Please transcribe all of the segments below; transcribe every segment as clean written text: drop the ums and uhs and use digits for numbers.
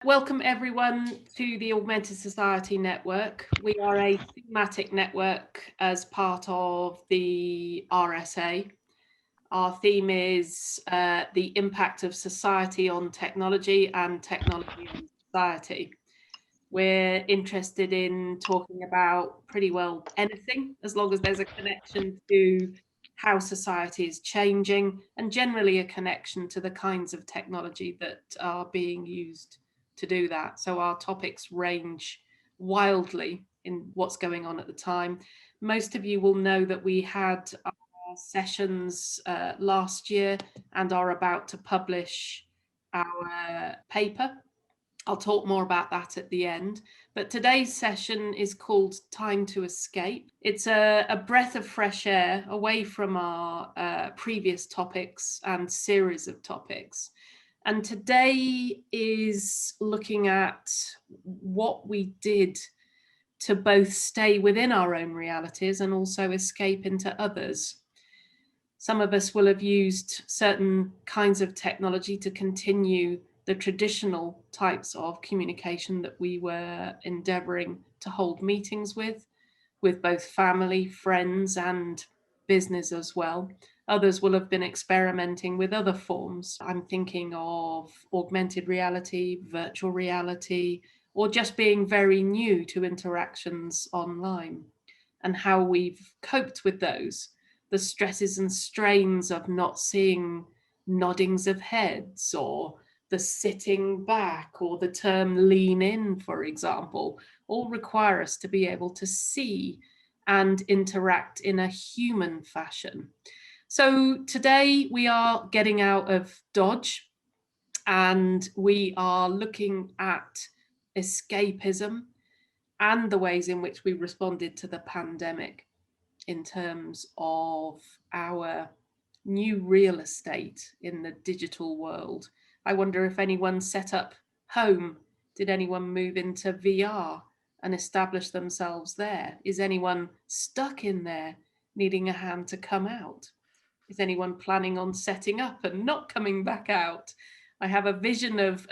Welcome everyone to the Augmented Society Network. We are a thematic network as part of the RSA. Our theme is the impact of society on technology and technology on society. We're interested in talking about pretty well anything, as long as there's a connection to how society is changing and generally a connection to the kinds of technology that are being used to do that. So our topics range wildly in what's going on at the time. Most of you will know that we had our sessions last year and are about to publish our paper. I'll talk more about that at the end. But today's session is called Time to Escape. It's a breath of fresh air away from our previous topics and series of topics. And today is looking at what we did to both stay within our own realities and also escape into others. Some of us will have used certain kinds of technology to continue the traditional types of communication that we were endeavoring to hold meetings with both family, friends, and business as well. Others will have been experimenting with other forms. I'm thinking of augmented reality, virtual reality, or just being very new to interactions online and how we've coped with those, the stresses and strains of not seeing noddings of heads, or the sitting back, or the term lean in, for example, all require us to be able to see and interact in a human fashion. So today we are getting out of Dodge and we are looking at escapism and the ways in which we responded to the pandemic in terms of our new real estate in the digital world. I wonder if anyone set up home. Did anyone move into VR and establish themselves there? Is anyone stuck in there needing a hand to come out? Is anyone planning on setting up and not coming back out? I have a vision of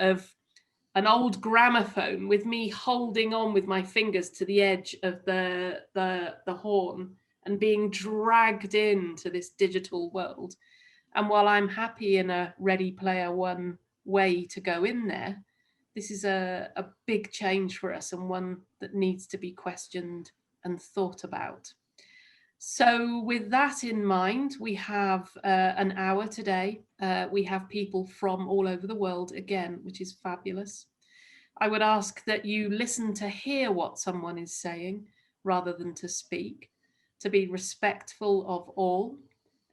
an old gramophone with me holding on with my fingers to the edge of the horn and being dragged into this digital world. And while I'm happy in a Ready Player One way to go in there, this is a big change for us and one that needs to be questioned and thought about. So with that in mind, we have an hour today. We have people from all over the world again, which is fabulous. I would ask that you listen to hear what someone is saying rather than to speak, to be respectful of all,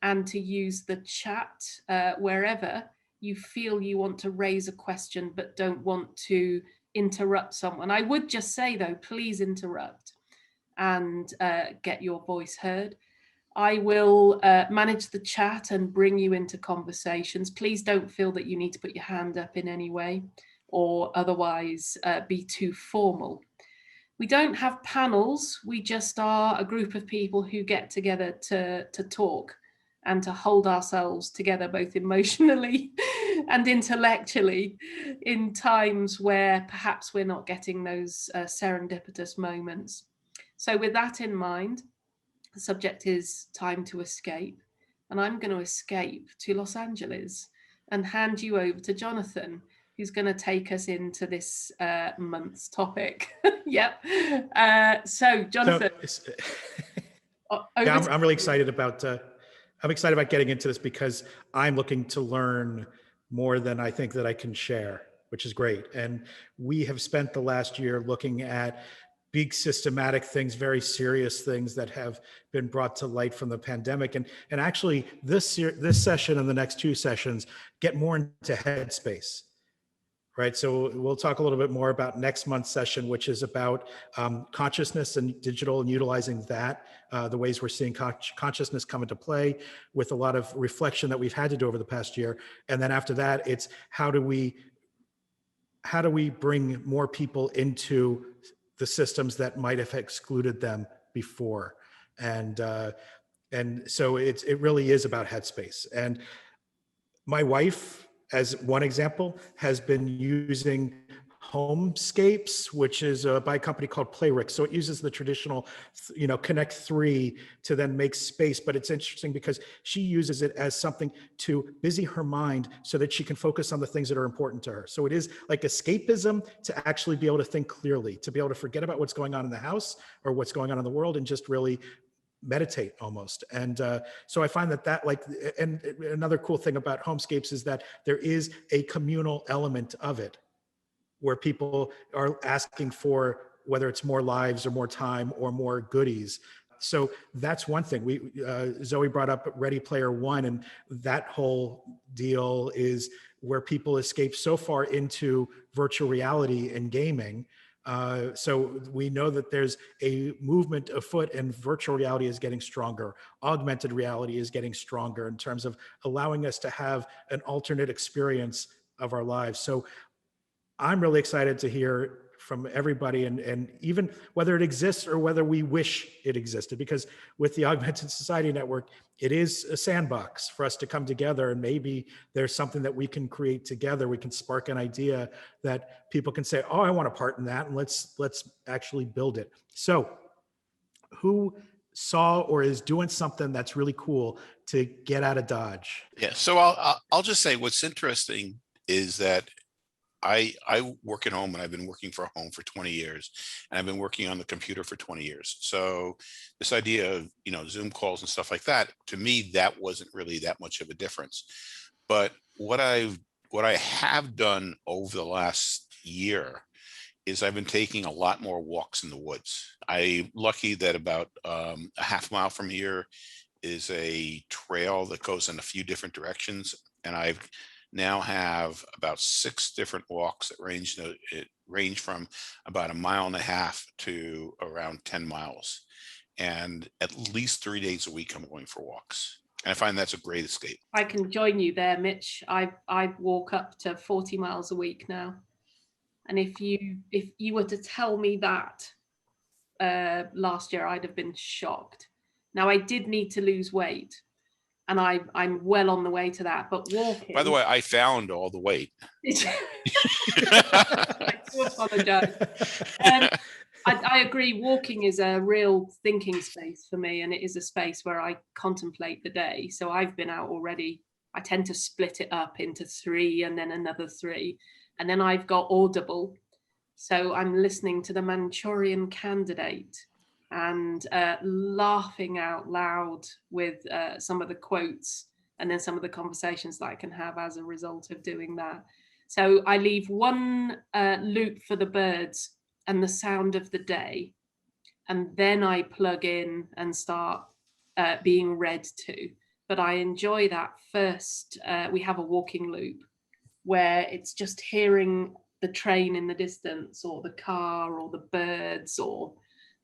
and to use the chat wherever you feel you want to raise a question but don't want to interrupt someone. I would just say though, please interrupt and get your voice heard. I will manage the chat and bring you into conversations. Please don't feel that you need to put your hand up in any way or otherwise be too formal. We don't have panels, we just are a group of people who get together to talk and to hold ourselves together both emotionally and intellectually in times where perhaps we're not getting those serendipitous moments. So with that in mind, the subject is time to escape, and I'm going to escape to Los Angeles and hand you over to Jonathan, who's going to take us into this month's topic. Yep. So Jonathan. Yeah, I'm really excited about I'm excited about getting into this because I'm looking to learn more than I think that I can share, which is great. And we have spent the last year looking at big systematic things, very serious things that have been brought to light from the pandemic. And actually this session and the next two sessions get more into headspace, right? So we'll talk a little bit more about next month's session, which is about consciousness and digital and utilizing that, the ways we're seeing consciousness come into play with a lot of reflection that we've had to do over the past year. And then after that, it's how do we bring more people into the systems that might have excluded them before. And so it really is about headspace. And my wife, as one example, has been using Homescapes, which is by a company called Playrix. So it uses the traditional, connect three to then make space. But it's interesting because she uses it as something to busy her mind so that she can focus on the things that are important to her. So it is like escapism to actually be able to think clearly, to be able to forget about what's going on in the house or what's going on in the world and just really meditate almost. And so I find that like, and another cool thing about Homescapes is that there is a communal element of it where people are asking for whether it's more lives or more time or more goodies. So that's one thing. Zoe brought up Ready Player One, and that whole deal is where people escape so far into virtual reality and gaming. So we know that there's a movement afoot, and virtual reality is getting stronger. Augmented reality is getting stronger in terms of allowing us to have an alternate experience of our lives. So I'm really excited to hear from everybody, and even whether it exists or whether we wish it existed, because with the Augmented Society Network, it is a sandbox for us to come together, and maybe there's something that we can create together. We can spark an idea that people can say, oh, I want a part in that, and let's actually build it. So who saw or is doing something that's really cool to get out of Dodge? Yeah, so I'll just say what's interesting is that I work at home, and I've been working for home for 20 years, and I've been working on the computer for 20 years. So this idea of, Zoom calls and stuff like that, to me, that wasn't really that much of a difference. But what I have done over the last year is I've been taking a lot more walks in the woods. I'm lucky that about a half mile from here is a trail that goes in a few different directions, and I've now have about 6 different walks that range from about 1.5 miles to around 10 miles. And at least 3 days a week, I'm going for walks. And I find that's a great escape. I can join you there, Mitch. I walk up to 40 miles a week now. And if you were to tell me that last year, I'd have been shocked. Now, I did need to lose weight, and I'm well on the way to that. But walking. By the way, I found all the weight. I do apologize. I agree. Walking is a real thinking space for me, and it is a space where I contemplate the day. So I've been out already. I tend to split it up into 3 and then another 3. And then I've got Audible. So I'm listening to The Manchurian Candidate and laughing out loud with some of the quotes and then some of the conversations that I can have as a result of doing that. So I leave one loop for the birds and the sound of the day, and then I plug in and start being read to. But I enjoy that first. We have a walking loop where it's just hearing the train in the distance or the car or the birds, or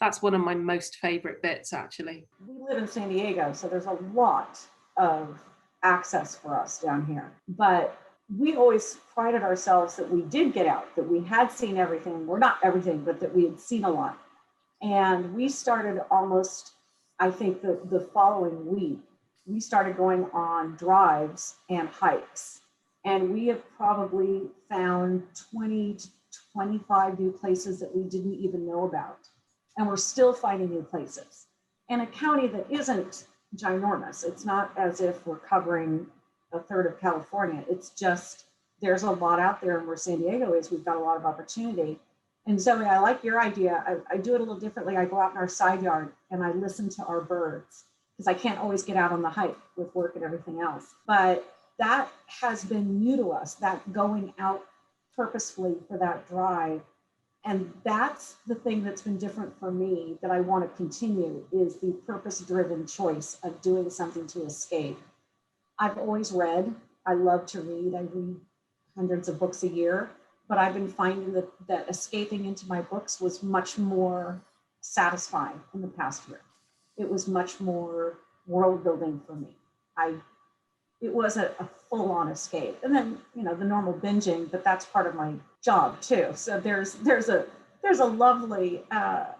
that's one of my most favorite bits, actually. We live in San Diego, so there's a lot of access for us down here. But we always prided ourselves that we did get out, that we had seen everything. Well, not everything, but that we had seen a lot. And we started almost, I think the following week, we started going on drives and hikes. And we have probably found 20 to 25 new places that we didn't even know about. And we're still finding new places. In a county that isn't ginormous, it's not as if we're covering a third of California. It's just, there's a lot out there, and where San Diego is, we've got a lot of opportunity. And Zoe, I like your idea. I do it a little differently. I go out in our side yard and I listen to our birds, because I can't always get out on the hike with work and everything else. But that has been new to us, that going out purposefully for that drive. And that's the thing that's been different for me that I want to continue, is the purpose-driven choice of doing something to escape. I've always read. I love to read. I read hundreds of books a year, but I've been finding that escaping into my books was much more satisfying in the past year. It was much more world building for me. It was a full-on escape. And then, the normal binging, but that's part of my job too. So there's a lovely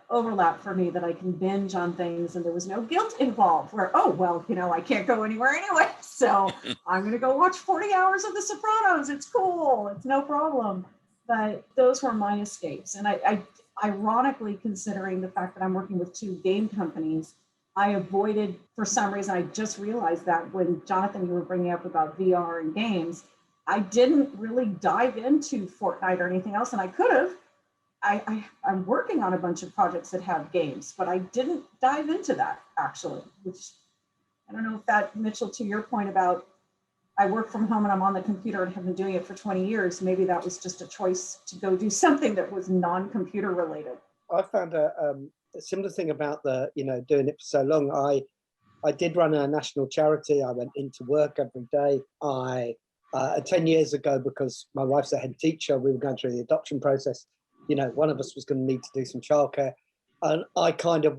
overlap for me that I can binge on things, and there was no guilt involved where, I can't go anywhere anyway. So I'm going to go watch 40 hours of The Sopranos. It's cool. It's no problem. but those were my escapes. And I ironically, considering the fact that I'm working with 2 game companies, I avoided, for some reason, I just realized that when Jonathan, you were bringing up about VR and games, I didn't really dive into Fortnite or anything else, and I could have. I'm working on a bunch of projects that have games, but I didn't dive into that actually, which I don't know if that, Mitchell, to your point about I work from home and I'm on the computer and have been doing it for 20 years, maybe that was just a choice to go do something that was non-computer related. I found a similar thing about doing it for so long. I did run a national charity. I went into work every day. 10 years ago, because my wife's a head teacher, we were going through the adoption process. One of us was going to need to do some childcare. And I kind of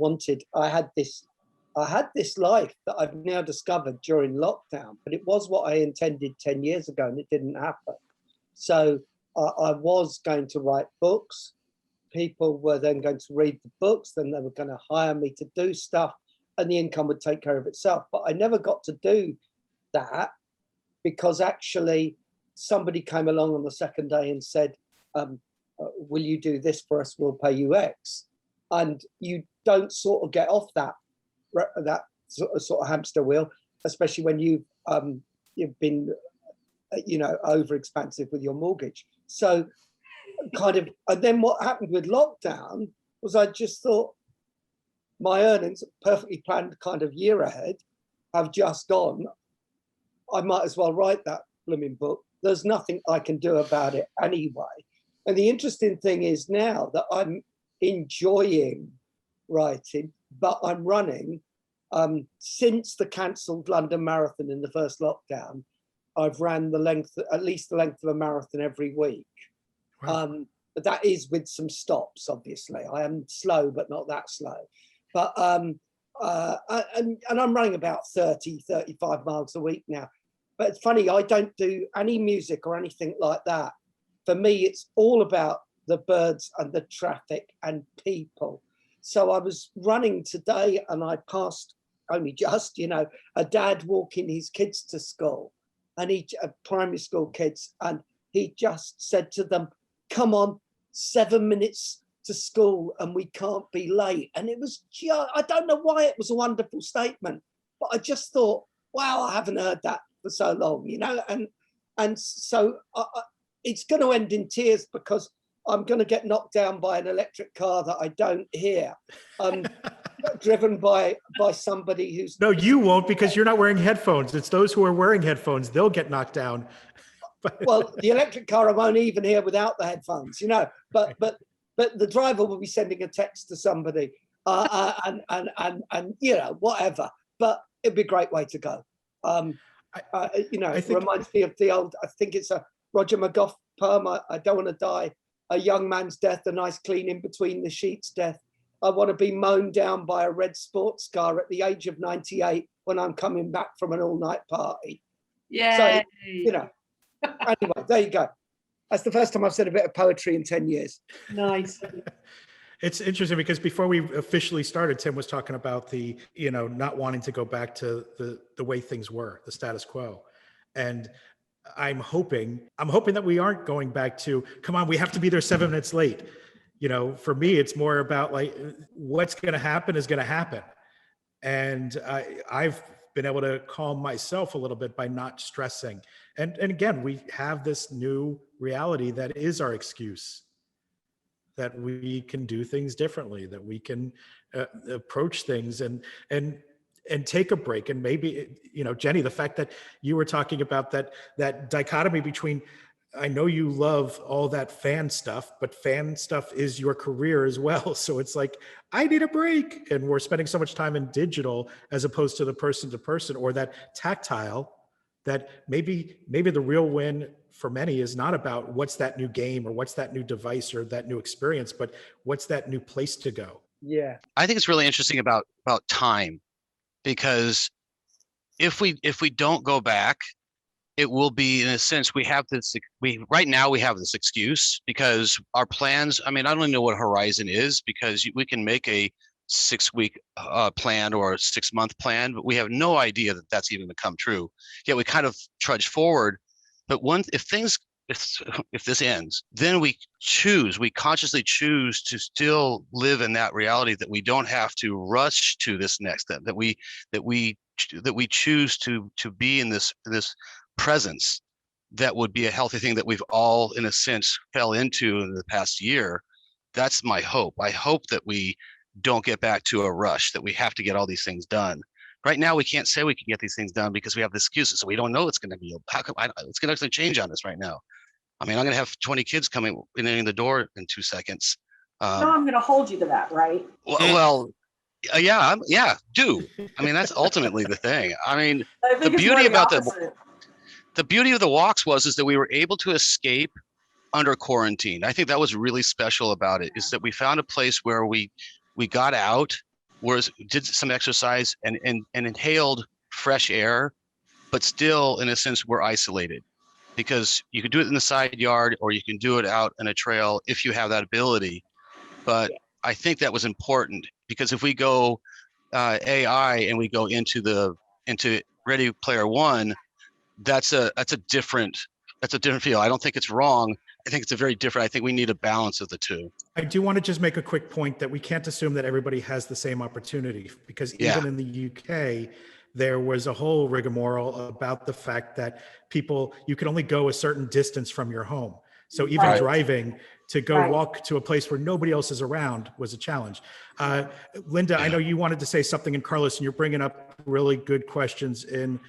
I had this life that I've now discovered during lockdown, but it was what I intended 10 years ago and it didn't happen. So I was going to write books. People were then going to read the books, then they were going to hire me to do stuff and the income would take care of itself. But I never got to do that because actually somebody came along on the second day and said, will you do this for us? We'll pay you X. And you don't sort of get off that sort of hamster wheel, especially when you've been, over expansive with your mortgage. So and then what happened with lockdown was I just thought my earnings, perfectly planned kind of year ahead, have just gone. I might as well write that blooming book. There's nothing I can do about it anyway. And the interesting thing is now that I'm enjoying writing, but I'm running. Since the cancelled London Marathon in the first lockdown, I've ran at least the length of a marathon every week. Wow. But that is with some stops, obviously. I am slow, but not that slow. But and I'm running about 35 miles a week now. But it's funny, I don't do any music or anything like that. For me, it's all about the birds and the traffic and people. So I was running today and I passed only just, a dad walking his kids to school, and primary school kids, and he just said to them, come on, 7 minutes to school and we can't be late. And it was I don't know why it was a wonderful statement, but I just thought, wow, I haven't heard that for so long, and so it's going to end in tears because I'm going to get knocked down by an electric car that I don't hear, driven by somebody who's... No, you won't, because you're not wearing headphones. It's those who are wearing headphones. They'll get knocked down. Well, the electric car I won't even hear without the headphones, but the driver will be sending a text to somebody and whatever, but it'd be a great way to go. It reminds me of the old, I think it's a Roger McGough poem, I don't want to die a young man's death, a nice clean in between the sheets death. I want to be mown down by a red sports car at the age of 98 when I'm coming back from an all-night party. Yeah. So, anyway, there you go. That's the first time I've said a bit of poetry in 10 years. Nice. It's interesting because before we officially started, Tim was talking about the, not wanting to go back to the way things were, the status quo. And I'm hoping that we aren't going back to, come on, we have to be there 7 minutes late. For me, it's more about like, what's going to happen is going to happen. And I've been able to calm myself a little bit by not stressing. And again, we have this new reality that is our excuse, that we can do things differently, that we can approach things and take a break. And maybe, Jenny, the fact that you were talking about that dichotomy between, I know you love all that fan stuff, but fan stuff is your career as well. So it's like, I need a break. And we're spending so much time in digital as opposed to the person to person, or that tactile, that maybe the real win for many is not about what's that new game or what's that new device or that new experience, but what's that new place to go. Yeah. I think it's really interesting about time, because if we don't go back, it will be, in a sense, right now we have this excuse because our plans, I don't even know what horizon is, because we can make a 6-week plan or a 6-month plan, but we have no idea that that's even going to come true. Yet we kind of trudge forward. But if things if this ends, then we consciously choose to still live in that reality, that we don't have to rush to this next step, that we choose to be in this presence. That would be a healthy thing that we've all, in a sense, fell into in the past year. That's my hope. I hope that we don't get back to a rush, that we have to get all these things done. Right now, we can't say we can get these things done because we have the excuses. So we don't know it's going to be. How come it's going to change on us right now? I mean, I'm going to have 20 kids coming in the door in 2 seconds. No, I'm going to hold you to that, right? Well, yeah, do. I mean, that's ultimately the thing. I mean, I think the beauty about the beauty of the walks is that we were able to escape under quarantine. I think that was really special about it, is that we found a place where we got out, did some exercise and inhaled fresh air, but still, in a sense, we're isolated, because you can do it in the side yard or you can do it out in a trail if you have that ability. But I think that was important, because if we go AI and we go into Ready Player One, that's a different feel. I don't think it's wrong. I think it's a very different. I think we need a balance of the two. I do want to just make a quick point that we can't assume that everybody has the same opportunity, because even in the UK, there was a whole rigmarole about the fact that you could only go a certain distance from your home. So even driving to go walk to a place where nobody else is around was a challenge. Linda, I know you wanted to say something, and Carlos, and you're bringing up really good questions in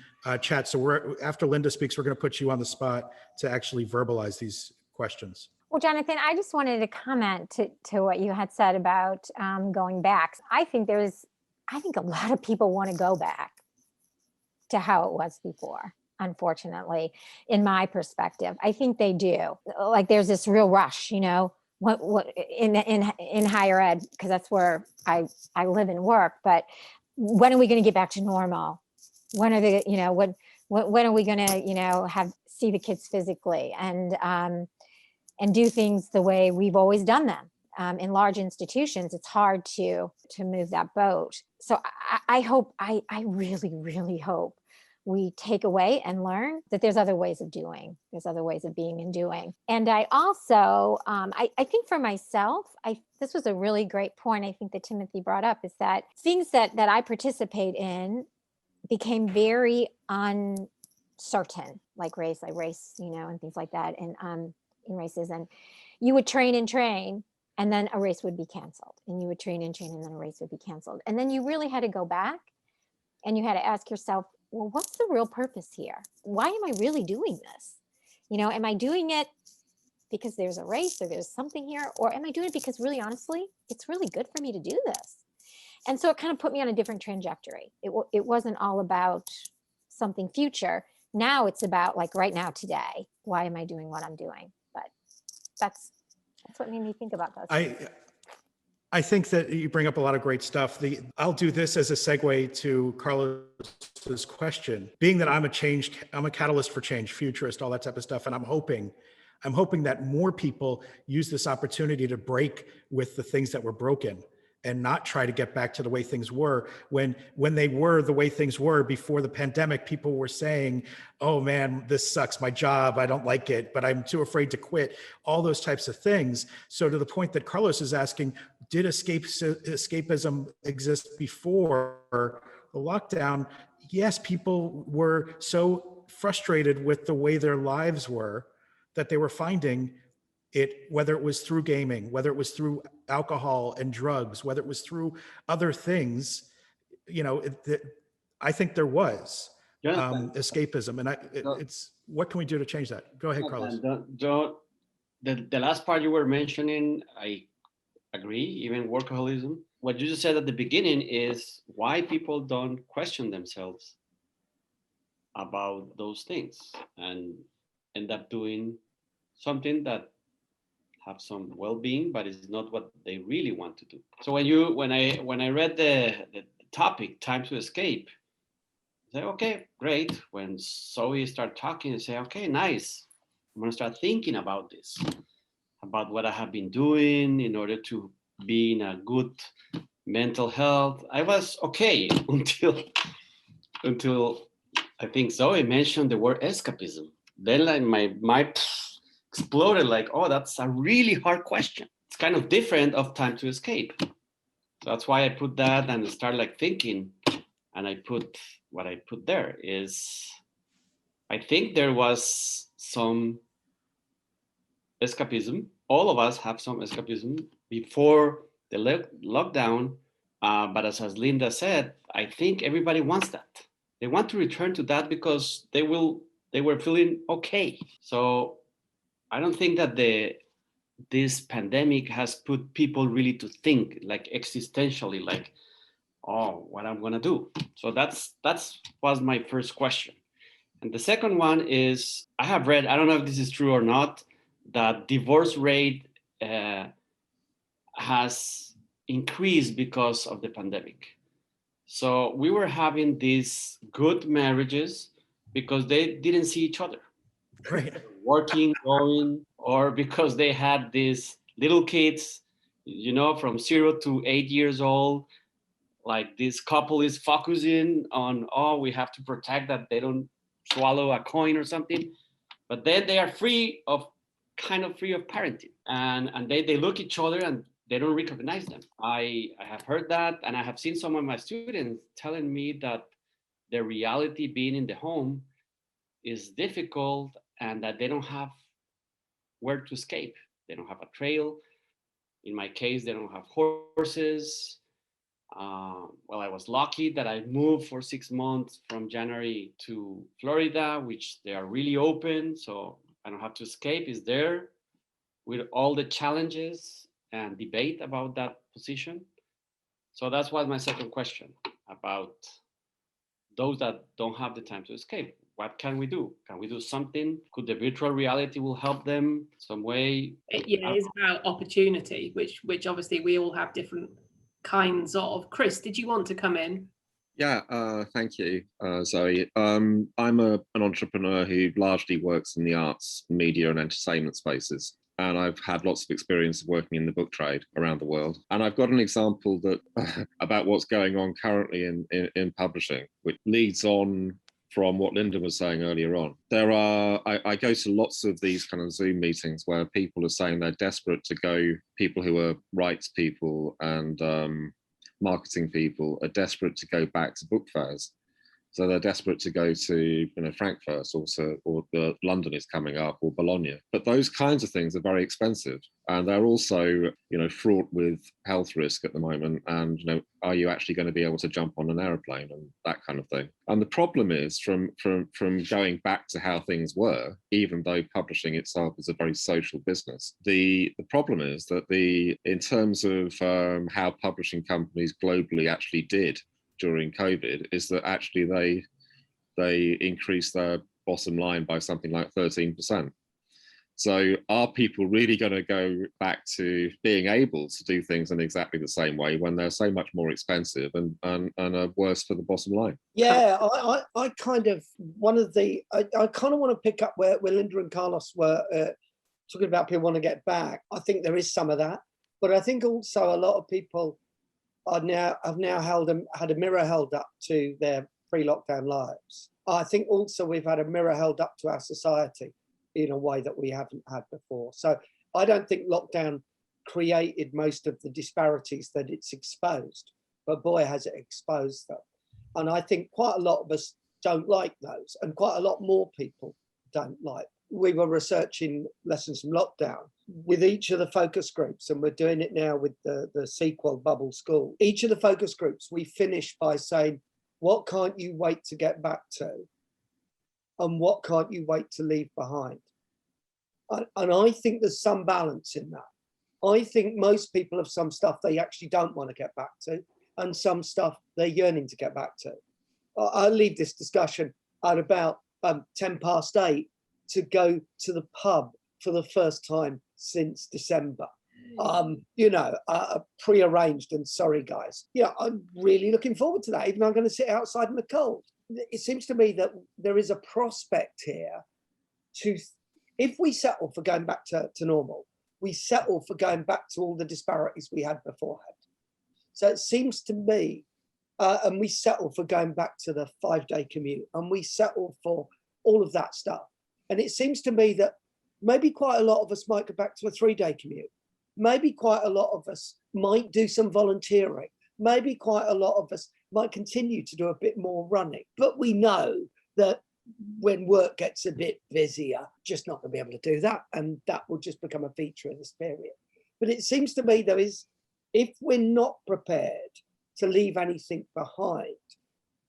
chat. So after Linda speaks, we're going to put you on the spot to actually verbalize these questions. Well, Jonathan, I just wanted to comment to what you had said about going back. I think a lot of people want to go back to how it was before, unfortunately, in my perspective. I think they do. Like, there's this real rush, what in higher ed, because that's where I live and work. But when are we going to get back to normal? When are they, when are we going to, see the kids physically and do things the way we've always done them? In large institutions, it's hard to move that boat. So I really, really hope we take away and learn that there's other ways of doing, there's other ways of being and doing. And I also, I think for myself, this was a really great point I think that Timothy brought up, is that things that I participate in became very uncertain, like race, and things like that, and in races. And you would train, and then a race would be canceled, and you would train, and then a race would be canceled. And then you really had to go back and you had to ask yourself, well, what's the real purpose here? Why am I really doing this? Am I doing it because there's a race or there's something here? Or am I doing it because, really honestly, it's really good for me to do this? And so it kind of put me on a different trajectory. It wasn't all about something future. Now it's about, like, right now, today, why am I doing what I'm doing? But that's what made me think about those. I think that you bring up a lot of great stuff. I'll do this as a segue to Carlos's question. Being that I'm a catalyst for change, futurist, all that type of stuff, and I'm hoping that more people use this opportunity to break with the things that were broken and not try to get back to the way things were. When they were the way things were before the pandemic, people were saying, oh man, this sucks, my job, I don't like it, but I'm too afraid to quit, all those types of things. So to the point that Carlos is asking, did escapism exist before the lockdown? Yes, people were so frustrated with the way their lives were that they were finding it, whether it was through gaming, whether it was through alcohol and drugs, whether it was through other things, I think there was escapism, and it's what can we do to change that? Go ahead, Carlos. The last part you were mentioning, I agree. Even workaholism. What you just said at the beginning is why people don't question themselves about those things and end up doing something that have some well-being, but it's not what they really want to do. So when I read the topic, time to escape, I said, okay, great. When Zoe started talking, I say, okay, nice. I'm gonna start thinking about this, about what I have been doing in order to be in a good mental health. I was okay until I think Zoe mentioned the word escapism. Then like my exploded like, oh, that's a really hard question. It's kind of different of Time to Escape. That's why I put that and started like thinking, and I put what I put there is, I think there was some escapism. All of us have some escapism before the lockdown. But as Linda said, I think everybody wants that. They want to return to that because they were feeling okay. So I don't think that this pandemic has put people really to think like existentially, like, oh, what I'm gonna do. So that's was my first question. And the second one is, I have read, I don't know if this is true or not, that divorce rate has increased because of the pandemic. So we were having these good marriages because they didn't see each other. Right. Working, going, or because they had these little kids, you know, from 0 to 8 years old. Like this couple is focusing on, oh, we have to protect that they don't swallow a coin or something. But then they are kind of free of parenting. And they look each other and they don't recognize them. I have heard that, and I have seen some of my students telling me that the reality being in the home is difficult and that they don't have where to escape. They don't have a trail. In my case, they don't have horses. Well, I was lucky that I moved for 6 months from January to Florida, which they are really open. So I don't have to escape. It's there with all the challenges and debate about that position. So that's why my second question about those that don't have the time to escape. What can we do? Can we do something? Could the virtual reality will help them some way? Yeah, it's about opportunity, which obviously we all have different kinds of. Chris, did you want to come in? Yeah, thank you, Zoe. I'm an entrepreneur who largely works in the arts, media and entertainment spaces. And I've had lots of experience working in the book trade around the world. And I've got an example that about what's going on currently in publishing, which leads on from what Linda was saying earlier on. I go to lots of these kind of Zoom meetings where people are saying they're desperate to go, people who are rights people and marketing people are desperate to go back to book fairs. So they're desperate to go to, Frankfurt or London is coming up, or Bologna. But those kinds of things are very expensive, and they're also, fraught with health risk at the moment. And are you actually going to be able to jump on an aeroplane and that kind of thing? And the problem is from going back to how things were, even though publishing itself is a very social business. The problem is that in terms of how publishing companies globally actually did during COVID, is that actually they increased their bottom line by something like 13%. So are people really going to go back to being able to do things in exactly the same way when they're so much more expensive and are worse for the bottom line? Yeah, I kind of want to pick up where Linda and Carlos were talking about people want to get back. I think there is some of that, but I think also a lot of people have now had a mirror held up to their pre-lockdown lives. I think also we've had a mirror held up to our society in a way that we haven't had before. So I don't think lockdown created most of the disparities that it's exposed, but boy, has it exposed them. And I think quite a lot of us don't like those, and quite a lot more people don't like. We were researching lessons from lockdown with each of the focus groups, and we're doing it now with the sequel Bubble School. Each of the focus groups, we finish by saying, what can't you wait to get back to? And what can't you wait to leave behind? And I think there's some balance in that. I think most people have some stuff they actually don't want to get back to, and some stuff they're yearning to get back to. I'll leave this discussion at about 8:10 to go to the pub for the first time since December. Pre-arranged, and sorry guys. Yeah, I'm really looking forward to that, even though I'm going to sit outside in the cold. It seems to me that there is a prospect here if we settle for going back to normal, we settle for going back to all the disparities we had beforehand. So it seems to me, and we settle for going back to the 5-day commute, and we settle for all of that stuff. And it seems to me that maybe quite a lot of us might go back to a 3-day commute. Maybe quite a lot of us might do some volunteering. Maybe quite a lot of us might continue to do a bit more running. But we know that when work gets a bit busier, just not going to be able to do that. And that will just become a feature of this period. But it seems to me there is, if we're not prepared to leave anything behind,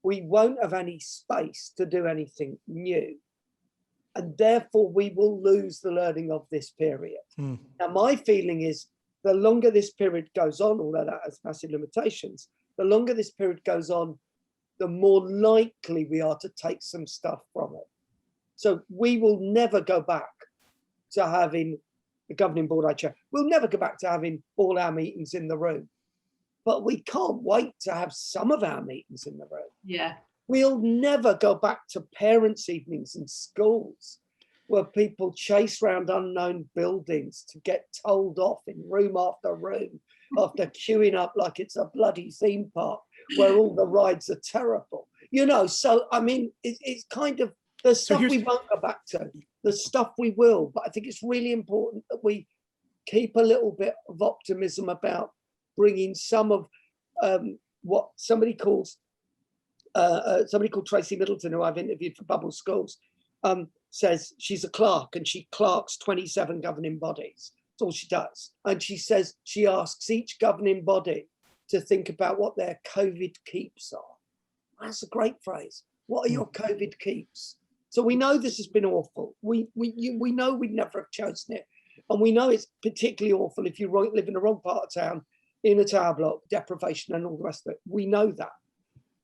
we won't have any space to do anything new. And therefore we will lose the learning of this period. Now, my feeling is the longer this period goes on, although that has massive limitations, the longer this period goes on, the more likely we are to take some stuff from it. So we will never go back to having the governing board I chair. We'll never go back to having all our meetings in the room. But we can't wait to have some of our meetings in the room. Yeah. We'll never go back to parents' evenings in schools where people chase around unknown buildings to get told off in room after room after queuing up like it's a bloody theme park where all the rides are terrible. You know, so, I mean, it's kind of, there's stuff we won't go back to, there's stuff we will, but I think it's really important that we keep a little bit of optimism about bringing some of what somebody called Tracy Middleton, who I've interviewed for Bubble Schools, says she's a clerk and she clerks 27 governing bodies. That's all she does. And she says she asks each governing body to think about what their COVID keeps are. That's a great phrase. What are your COVID keeps? So we know this has been awful. We know we'd never have chosen it. And we know it's particularly awful if you live in the wrong part of town, in a tower block, deprivation and all the rest of it. We know that.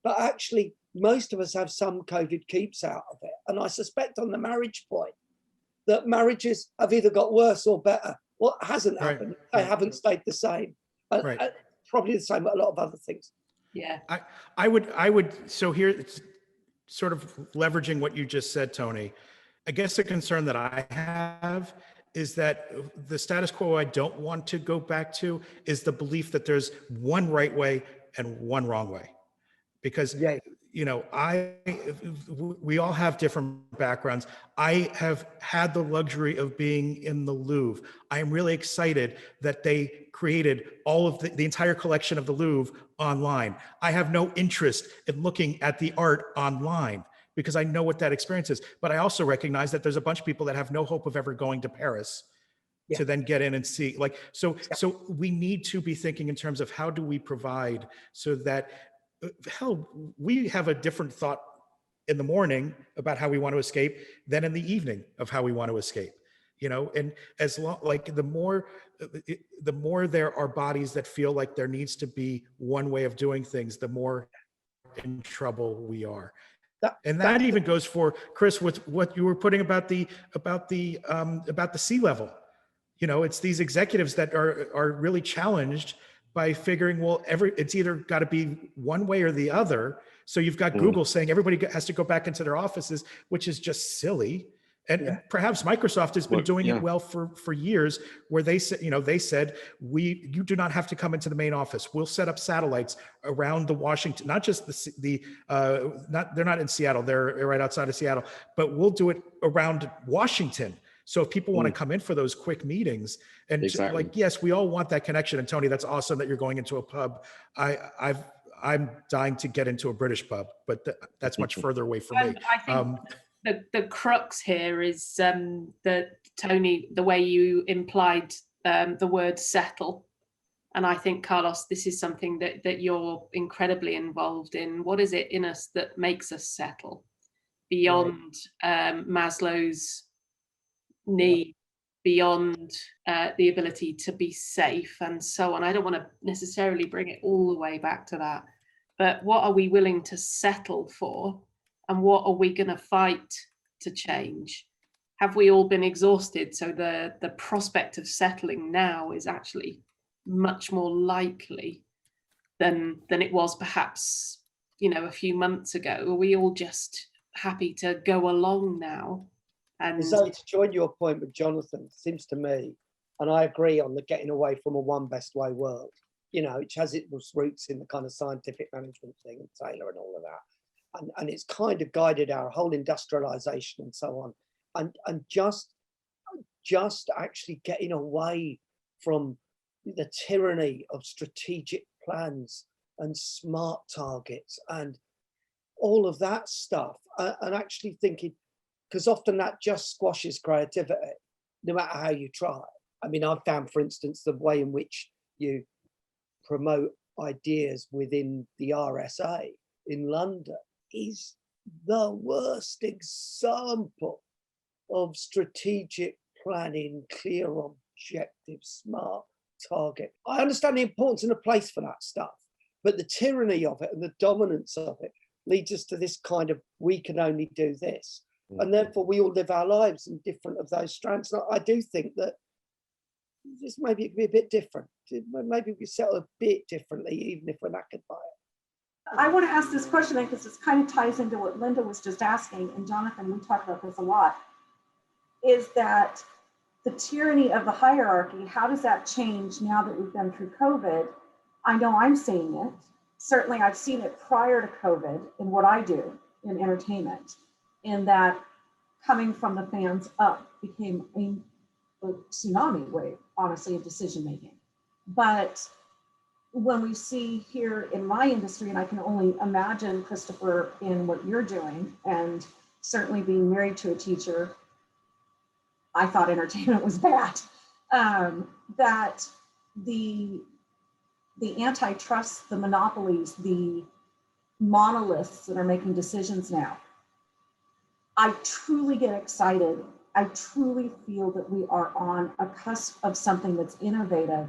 But actually, most of us have some COVID keeps out of it. And I suspect on the marriage point that marriages have either got worse or better. What hasn't happened? They haven't stayed the same. Probably the same with a lot of other things. Yeah. I would, so here, it's sort of leveraging what you just said, Tony. I guess the concern that I have is that the status quo I don't want to go back to is the belief that there's one right way and one wrong way. Because, you know, we all have different backgrounds. I have had the luxury of being in the Louvre. I am really excited that they created all of the entire collection of the Louvre online. I have no interest in looking at the art online because I know what that experience is. But I also recognize that there's a bunch of people that have no hope of ever going to Paris to then get in and see, like, so we need to be thinking in terms of how do we provide so that, hell, we have a different thought in the morning about how we want to escape than in the evening of how we want to escape, you know, and as long, like the more there are bodies that feel like there needs to be one way of doing things, the more in trouble we are. And that even goes for Chris with what you were putting about the sea level. You know, it's these executives that are really challenged by figuring, well, it's either got to be one way or the other. So you've got Google saying everybody has to go back into their offices, which is just silly. And perhaps Microsoft has been doing it well for years, where they said, you know, you do not have to come into the main office. We'll set up satellites around the Washington, not just they're not in Seattle, they're right outside of Seattle, but we'll do it around Washington. So if people want to come in for those quick meetings and like, yes, we all want that connection. And Tony, that's awesome that you're going into a pub. I'm dying to get into a British pub, but that's much further away from me. I think the crux here is that, Tony, the way you implied the word settle. And I think, Carlos, this is something that you're incredibly involved in. What is it in us that makes us settle beyond Maslow's need, beyond the ability to be safe and so on? I don't want to necessarily bring it all the way back to that, but what are we willing to settle for? And what are we going to fight to change? Have we all been exhausted? So the prospect of settling now is actually much more likely than it was perhaps, you know, a few months ago. Are we all just happy to go along now? And so to join your point with Jonathan, it seems to me, and I agree on the getting away from a one best way world, you know, which has its roots in the kind of scientific management thing and Taylor and all of that. And it's kind of guided our whole industrialization and so on. And just just actually getting away from the tyranny of strategic plans and smart targets and all of that stuff, and actually thinking, because often that just squashes creativity, no matter how you try. I mean, I've found, for instance, the way in which you promote ideas within the RSA in London is the worst example of strategic planning, clear objective, smart target. I understand the importance and the place for that stuff, but the tyranny of it and the dominance of it leads us to this kind of, we can only do this. And therefore we all live our lives in different of those strands. And I do think that just maybe it could be a bit different. Maybe we settle a bit differently, even if we're knackered by it. I want to ask this question because this kind of ties into what Linda was just asking, and Jonathan, we talk about this a lot, is that the tyranny of the hierarchy, how does that change now that we've been through COVID? I know I'm seeing it. Certainly I've seen it prior to COVID in what I do in entertainment, in that coming from the fans up became a tsunami wave, honestly, of decision making. But when we see here in my industry, and I can only imagine, Christopher, in what you're doing, and certainly being married to a teacher, I thought entertainment was bad. That the antitrust, the monopolies, the monoliths that are making decisions now, I truly get excited. I truly feel that we are on a cusp of something that's innovative.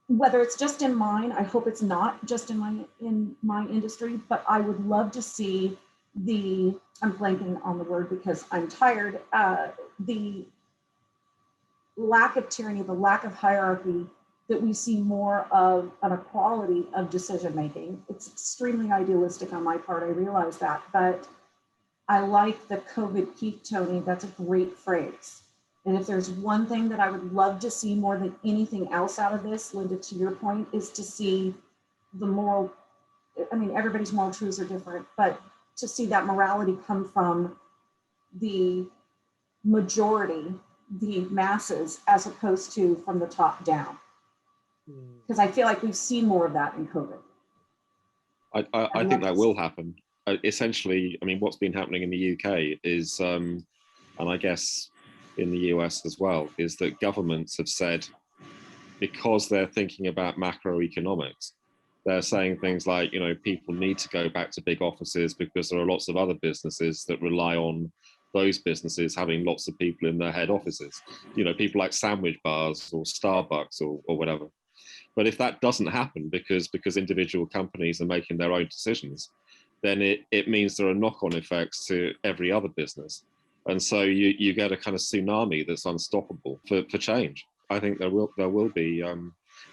Whether it's just in mine, I hope it's not just in my industry, but I would love to see I'm blanking on the word because I'm tired, the lack of tyranny, the lack of hierarchy, that we see more of an equality of decision making. It's extremely idealistic on my part, I realize that, but I like the COVID peak, Tony. That's a great phrase. And if there's one thing that I would love to see more than anything else out of this, Linda, to your point, is to see the moral, I mean, everybody's moral truths are different, but to see that morality come from the majority, the masses, as opposed to from the top down. Because I feel like we've seen more of that in COVID. I think that will happen. Essentially, I mean, what's been happening in the UK is, and I guess in the US as well, is that governments have said, because they're thinking about macroeconomics, they're saying things like, you know, people need to go back to big offices because there are lots of other businesses that rely on those businesses having lots of people in their head offices, you know, people like sandwich bars or Starbucks or whatever. But if that doesn't happen because individual companies are making their own decisions, then it means there are knock-on effects to every other business. And so you get a kind of tsunami that's unstoppable for change. I think there will be,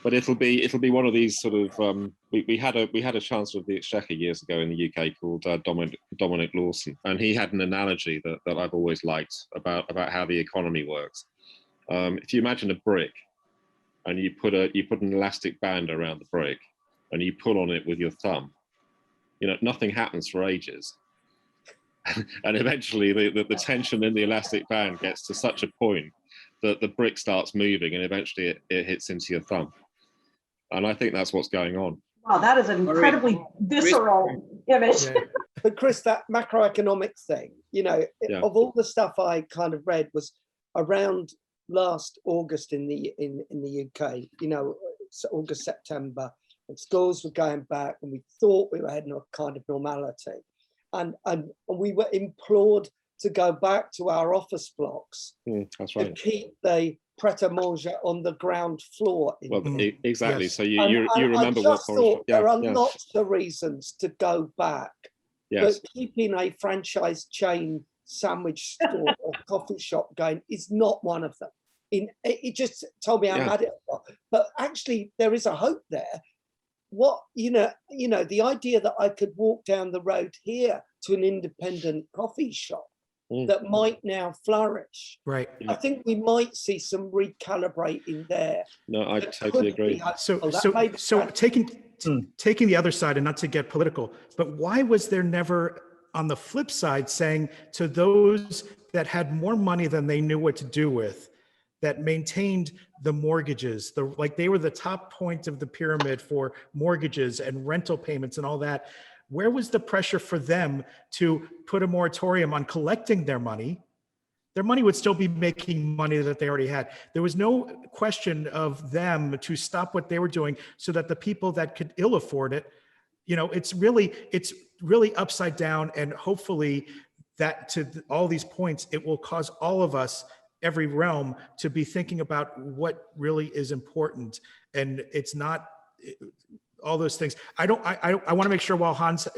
but it'll be one of these sort of, we had a Chancellor of the Exchequer years ago in the UK called Dominic Lawson, and he had an analogy that I've always liked about how the economy works. If you imagine a brick, and you put an elastic band around the brick, and you pull on it with your thumb, you know, nothing happens for ages. And eventually the tension in the elastic band gets to such a point that the brick starts moving, and eventually it hits into your thumb. And I think that's what's going on. Wow, that is an incredibly visceral image. Yeah. But Chris, that macroeconomic thing, you know, of all the stuff I kind of read was around last August in the UK, you know, August, September, and schools were going back, and we thought we were heading a kind of normality, and we were implored to go back to our office blocks. That's right. To keep the pret-a-manger on the ground floor. Well, exactly. Yes. So you remember I what just thought there are lots of reasons to go back, yes. but keeping a franchise chain sandwich store or coffee shop going is not one of them. It just told me how bad it was. But actually, there is a hope there. What you know, the idea that I could walk down the road here to an independent coffee shop that might now flourish. Right. I think we might see some recalibrating there. No, I totally agree. So taking the other side, and not to get political, but why was there never on the flip side saying to those that had more money than they knew what to do with, that maintained the mortgages, like they were the top point of the pyramid for mortgages and rental payments and all that. Where was the pressure for them to put a moratorium on collecting their money? Their money would still be making money that they already had. There was no question of them to stop what they were doing so that the people that could ill afford it, it's really upside down. And hopefully that to all these points, it will cause all of us, every realm, to be thinking about what really is important. And it's not all those things. I want to make sure while Hans,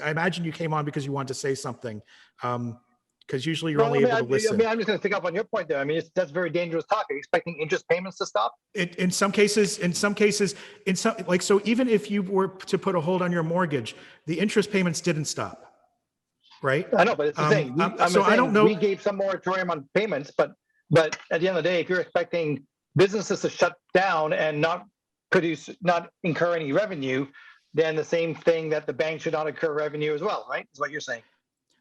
I imagine you came on because you wanted to say something. Because usually you're only able to listen. I'm just going to pick up on your point there. That's very dangerous talk. Are you expecting interest payments to stop? In some cases, so even if you were to put a hold on your mortgage, the interest payments didn't stop, right? I know, but it's the thing. I don't know. We gave some moratorium on payments, but at the end of the day, if you're expecting businesses to shut down and not incur any revenue, then the same thing that the bank should not incur revenue as well, right? Is what you're saying.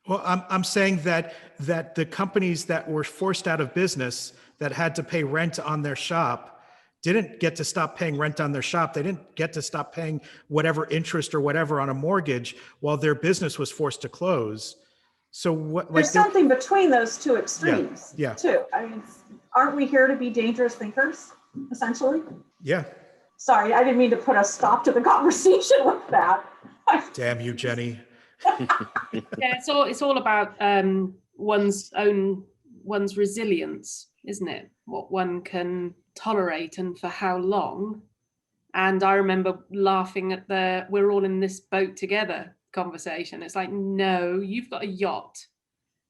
Well, I'm saying that the companies that were forced out of business that had to pay rent on their shop didn't get to stop paying rent on their shop. They didn't get to stop paying whatever interest or whatever on a mortgage while their business was forced to close. So what? There's something between those two extremes, yeah. too. I mean, aren't we here to be dangerous thinkers, essentially? Yeah. Sorry, I didn't mean to put a stop to the conversation with that. Damn you, Jenny. Yeah, it's all about one's resilience, isn't it? What one can tolerate and for how long. And I remember laughing at the "we're all in this boat together" conversation. It's like, no, you've got a yacht.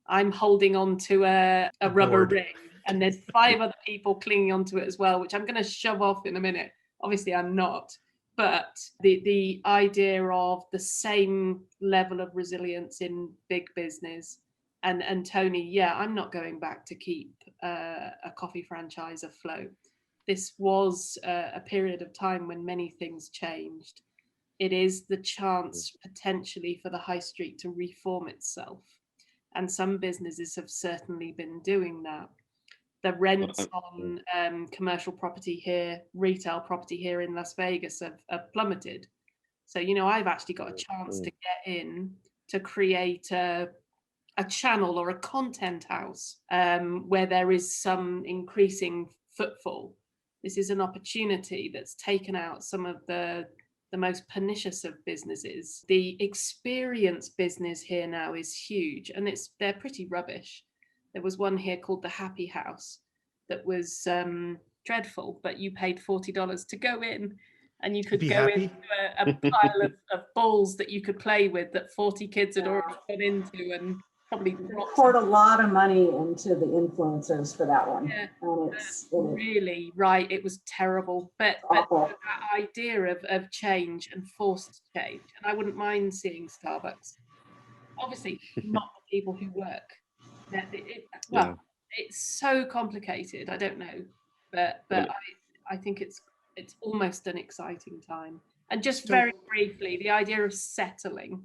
I'm holding on to a rubber ring, and there's 5 other people clinging onto it as well, which I'm going to shove off in a minute. Obviously, I'm not. But the idea of the same level of resilience in big business, and Tony, yeah, I'm not going back to keep a coffee franchise afloat. This was a period of time when many things changed. It is the chance potentially for the high street to reform itself. And some businesses have certainly been doing that. The rents on commercial property here, retail property here in Las Vegas have plummeted. So, I've actually got a chance to get in to create a channel or a content house where there is some increasing footfall. This is an opportunity that's taken out some of the most pernicious of businesses. The experience business here now is huge, and they're pretty rubbish. There was one here called the Happy House that was dreadful, but you paid $40 to go in, and you could go into a pile of balls that you could play with that 40 kids had already gone into and probably poured a lot of money into the influencers for that one. Yeah, and it's really right. It was terrible, but that idea of change and forced change, and I wouldn't mind seeing Starbucks. Obviously, not the people who work. It's so complicated. I don't know, but I think it's almost an exciting time. And just very briefly, the idea of settling,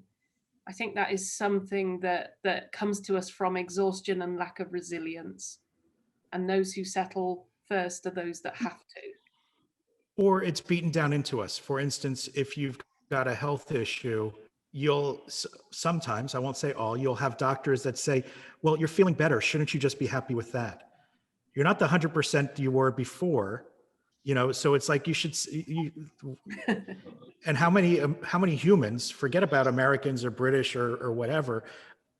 I think that is something that comes to us from exhaustion and lack of resilience. And those who settle first are those that have to. Or it's beaten down into us. For instance, if you've got a health issue, you'll sometimes, I won't say all, you'll have doctors that say, well, you're feeling better. Shouldn't you just be happy with that? You're not the 100% you were before, so it's like and how many humans, forget about Americans or British or whatever,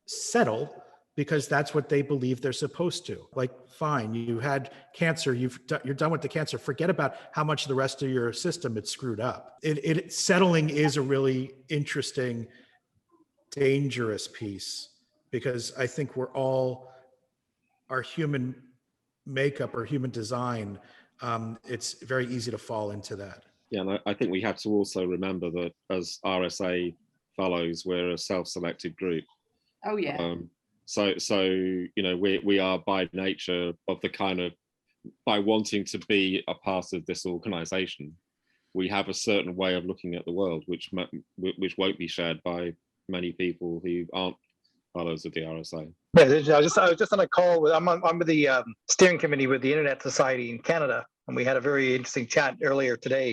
settle because that's what they believe they're supposed to. Like, fine, you had cancer, you're done with the cancer. Forget about how much the rest of your system it's screwed up. Settling is a really interesting, dangerous piece, because I think our human makeup or human design, it's very easy to fall into that. Yeah, and I think we have to also remember that as RSA fellows, we're a self-selected group. Oh yeah. So we are by nature of the kind of, by wanting to be a part of this organization, we have a certain way of looking at the world, which won't be shared by many people who aren't bylaws of the RSA. Yeah, I was just on a call with I'm with the steering committee with the Internet Society in Canada, and we had a very interesting chat earlier today.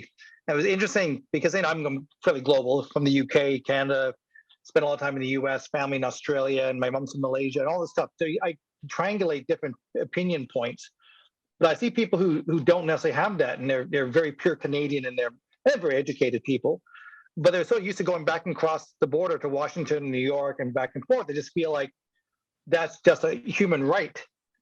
And it was interesting because I'm fairly global from the UK, Canada, spent a lot of time in the US, family in Australia, and my mom's in Malaysia, and all this stuff. So I triangulate different opinion points. But I see people who don't necessarily have that, and they're very pure Canadian, and they're very educated people, but they're so used to going back and across the border to Washington, New York, and back and forth. They just feel like that's just a human right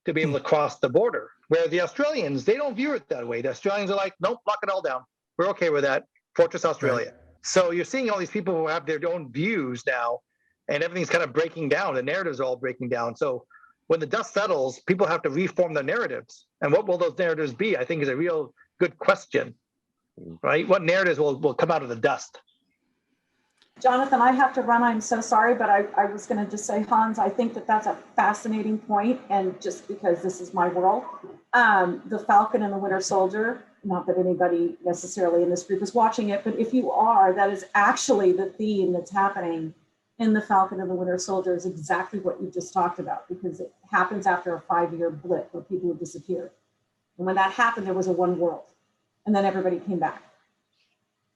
to be able to cross the border. Where the Australians, they don't view it that way. The Australians are like, nope, lock it all down. We're okay with that. Fortress Australia. Right. So you're seeing all these people who have their own views now, and everything's kind of breaking down. The narratives are all breaking down. So when the dust settles, people have to reform their narratives. And what will those narratives be? I think is a real good question, right? What narratives will come out of the dust? Jonathan, I have to run. I'm so sorry, but I was going to just say, Hans, I think that's a fascinating point, and just because this is my world, the Falcon and the Winter Soldier, not that anybody necessarily in this group is watching it, but if you are, that is actually the theme that's happening in the Falcon and the Winter Soldier is exactly what you just talked about, because it happens after a 5-year blip where people have disappeared. And when that happened, there was a one world, and then everybody came back.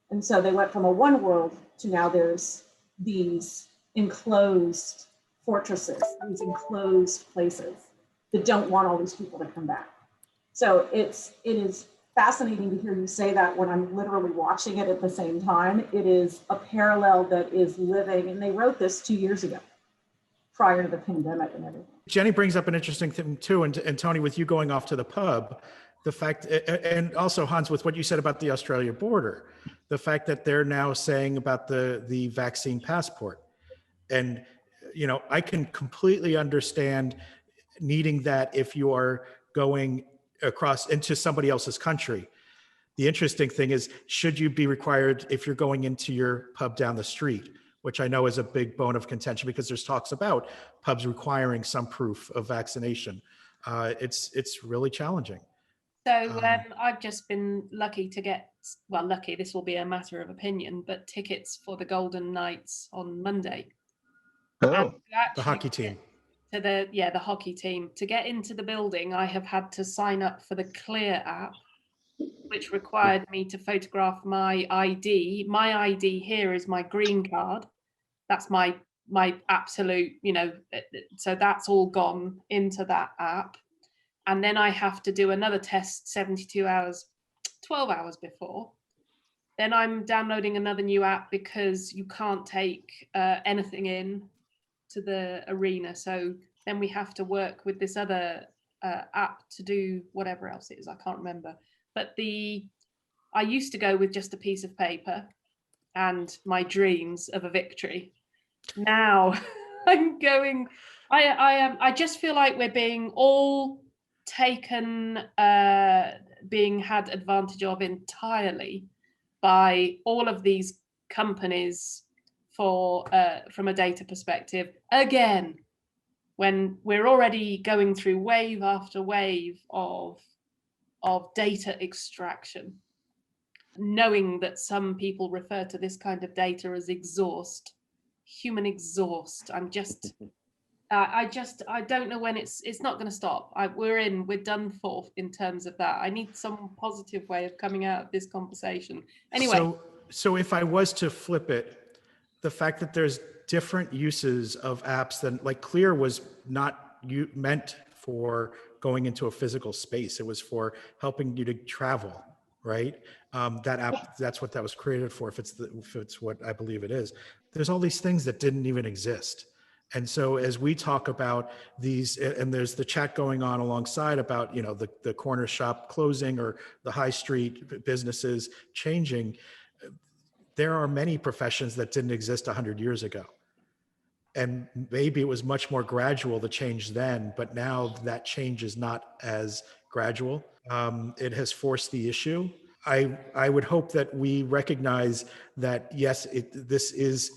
And so they went from a one world to now there's these enclosed fortresses, these enclosed places that don't want all these people to come back. So it is fascinating to hear you say that when I'm literally watching it at the same time. It is a parallel that is living, and they wrote this 2 years ago, prior to the pandemic and everything. Jenny brings up an interesting thing too, and Tony, with you going off to the pub, the fact, and also Hans, with what you said about the Australia border, the fact that they're now saying about the vaccine passport. And, you know, I can completely understand needing that if you are going across into somebody else's country. The interesting thing is, should you be required if you're going into your pub down the street, which I know is a big bone of contention because there's talks about pubs requiring some proof of vaccination. It's really challenging. So I've just been lucky to get, well, lucky, this will be a matter of opinion, but tickets for the Golden Knights on Monday. Oh, the hockey team. To the hockey team. To get into the building, I have had to sign up for the Clear app, which required me to photograph my ID. My ID here is my green card. That's my absolute, you know, so that's all gone into that app. And then I have to do another test 72 hours, 12 hours before. Then I'm downloading another new app because you can't take anything in to the arena. So then we have to work with this other app to do whatever else it is. I can't remember. But I used to go with just a piece of paper and my dreams of a victory. Now I'm going, I just feel like we're being all taken, being had advantage of entirely by all of these companies for from a data perspective, again, when we're already going through wave after wave of data extraction, knowing that some people refer to this kind of data as exhaust, human exhaust. I don't know when it's not going to stop. We're done for in terms of that. I need some positive way of coming out of this conversation. Anyway. So if I was to flip it, the fact that there's different uses of apps than, like, Clear was not meant for going into a physical space. It was for helping you to travel, right? That app, that's what that was created for, if it's what I believe it is. There's all these things that didn't even exist. And so as we talk about these, and there's the chat going on alongside about, you know, the corner shop closing or the high street businesses changing, there are many professions that didn't exist 100 years ago. And maybe it was much more gradual, the change then, but now that change is not as gradual. It has forced the issue. I would hope that we recognize that, yes, this is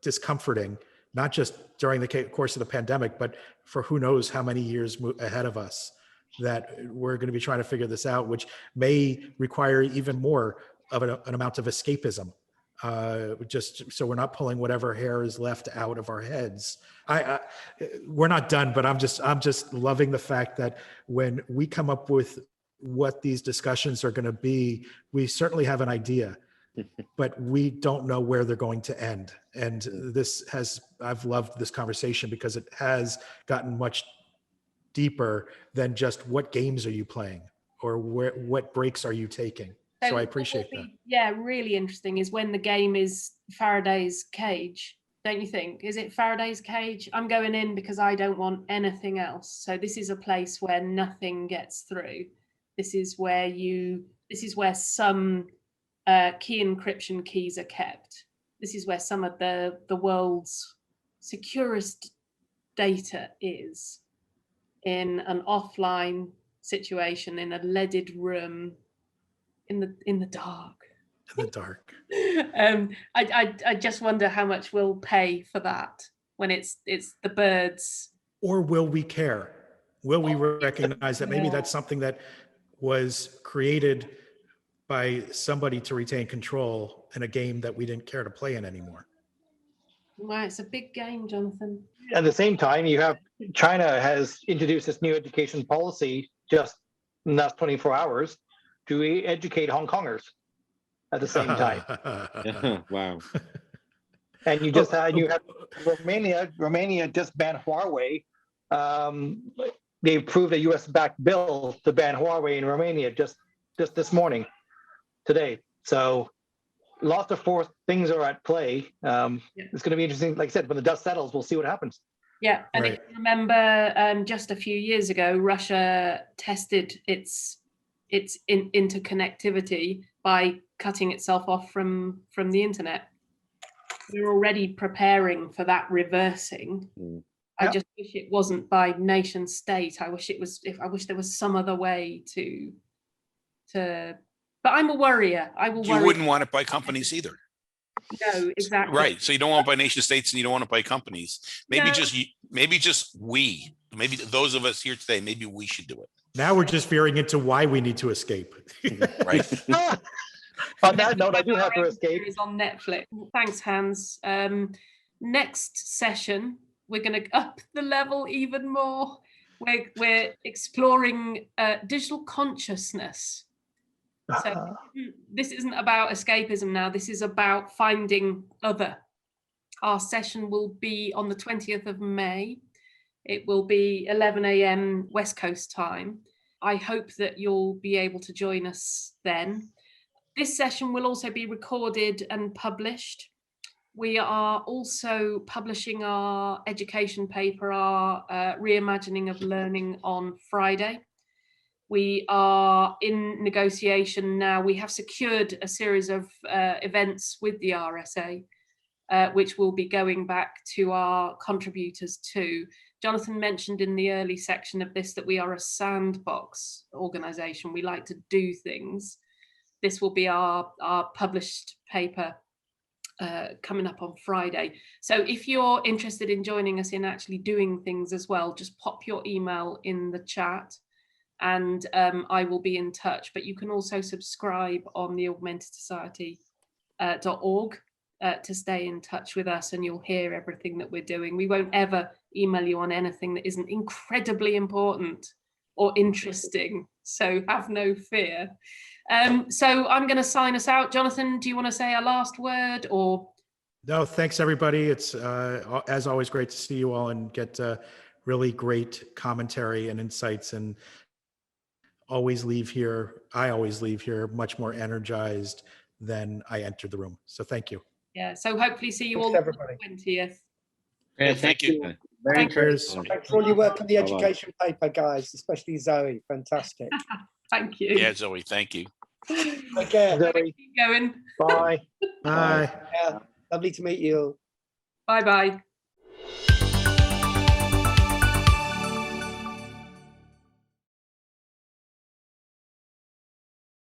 discomforting, not just during the course of the pandemic, but for who knows how many years ahead of us, that we're going to be trying to figure this out, which may require even more of an amount of escapism just so we're not pulling whatever hair is left out of our heads. We're not done, but I'm just loving the fact that when we come up with what these discussions are going to be, we certainly have an idea, but we don't know where they're going to end. And I've loved this conversation because it has gotten much deeper than just what games are you playing or what breaks are you taking. So I appreciate that. Yeah, really interesting is when the game is Faraday's Cage, don't you think? Is it Faraday's Cage? I'm going in because I don't want anything else. So this is a place where nothing gets through. This is where some key encryption keys are kept. This is where some of the world's securest data is, in an offline situation, in a leaded room, in the dark. In the dark. I just wonder how much we'll pay for that when it's the birds. Or will we care? Will we recognize that maybe that's something that was created by somebody to retain control in a game that we didn't care to play in anymore? Wow, it's a big game, Jonathan. At the same time, you have China has introduced this new education policy just in the last 24 hours to educate Hong Kongers at the same time. Wow. And you have Romania just banned Huawei. They approved a US-backed bill to ban Huawei in Romania just this morning, today. So lots of things are at play. It's going to be interesting. Like I said, when the dust settles, we'll see what happens. Yeah, and if you remember, just a few years ago, Russia tested its interconnectivity by cutting itself off from the internet. We're already preparing for that reversing. I just wish it wasn't by nation state. I wish there was some other way to. But I'm a worrier. You wouldn't want it by companies either. No, exactly. Right. So you don't want it by nation states, and you don't want it by companies. Maybe just we. Maybe those of us here today. Maybe we should do it. Now we're just veering into why we need to escape. Right. On that note, I do have to escape. Is on Netflix. Thanks, Hans. Next session, we're going to up the level even more. We're exploring digital consciousness. So this isn't about escapism now. This is about finding other. Our session will be on the 20th of May. It will be 11 a.m. West Coast time. I hope that you'll be able to join us then. This session will also be recorded and published. We are also publishing our education paper, our reimagining of learning, on Friday. We are in negotiation now. We have secured a series of events with the RSA, which will be going back to our contributors too. Jonathan mentioned in the early section of this that we are a sandbox organisation. We like to do things. This will be our published paper coming up on Friday. So if you're interested in joining us in actually doing things as well, just pop your email in the chat and I will be in touch. But you can also subscribe on the augmentedsociety.org to stay in touch with us, and you'll hear everything that we're doing. We won't ever email you on anything that isn't incredibly important or interesting, so have no fear. So I'm going to sign us out. Jonathan, do you want to say a last word? Or no, thanks everybody. It's as always great to see you all and get really great commentary and insights, and I always leave here much more energized than I entered the room. So thank you. Yeah, so hopefully see you Thanks, all everybody. on the 20th. Okay, thank you. Very Thank you. encouraging. Thanks for all your work on the education paper, guys, especially Zoe. Fantastic. Thank you. Yeah, Zoe, thank you. Take care. Zoe. Keep going. Bye. Bye. Yeah, lovely to meet you all. Bye-bye.